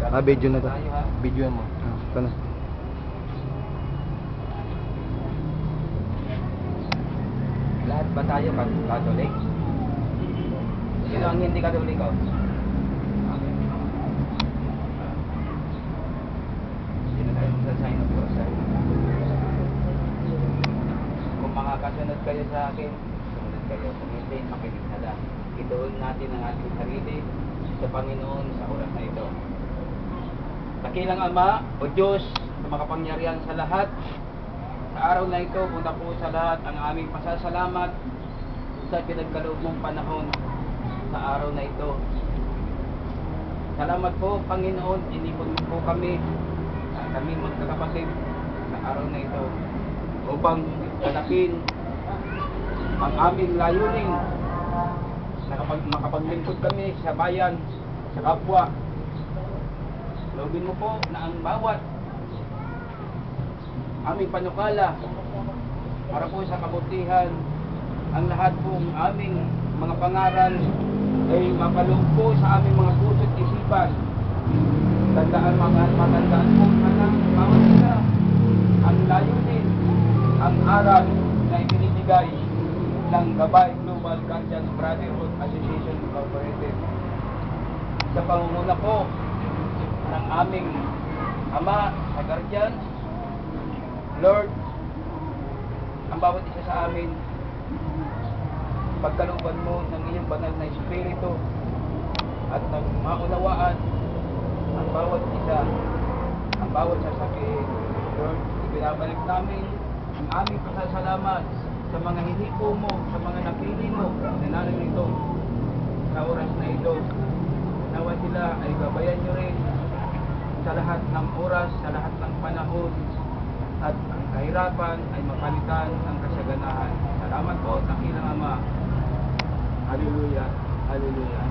Video na to. Tayo, ha? Video mo. Ito na. Lahat ba tayo Catholic? Sino ang hindi Catholic ko? Sino tayo magsasign of cross? Kung makakasunod kayo sa akin, sumunod kayo. Kung hindi, makinig na lang. Ituon natin ang ating sarili sa Panginoon sa oras na ito. Dakilang Ama o Diyos na makapangyarihan sa lahat, sa araw na ito, una po sa lahat ang aming pasasalamat sa pinagkaloob mong panahon sa araw na ito. Salamat po, Panginoon, inipon mo po kami magkakapatid sa araw na ito upang galapin ang aming layunin na makapaglingkod kami sa bayan, sa kapwa. Loobin mo po na ang bawat aming panukala para po sa kabutihan, ang lahat pong aming mga pangaral ay mapaloob po sa aming mga puso't isipan. Matandaan po ng bawat isa ang layunin, ang aral na ibinibigay ng Gabay Global Guardians Brotherhood Association Incorporated. Sa pangunguna po ng aming Ama sa Guardians, Lord, ang bawat isa sa amin, pagkalooban mo ng iyong banal na Espiritu at ng maunawaan ang bawat isa, ang bawat sasabihin. Lord, ibinabalik namin ang aming pasasalamat sa mga hinipo mo, sa mga napili mo na naririto sa oras na ito. Nawa sila ay gabayan nyo rin sa lahat ng oras, sa lahat ng panahon, at ang kahirapan ay mapalitan ng kasaganahan. Salamat po, dakilang Ama. Hallelujah. Hallelujah.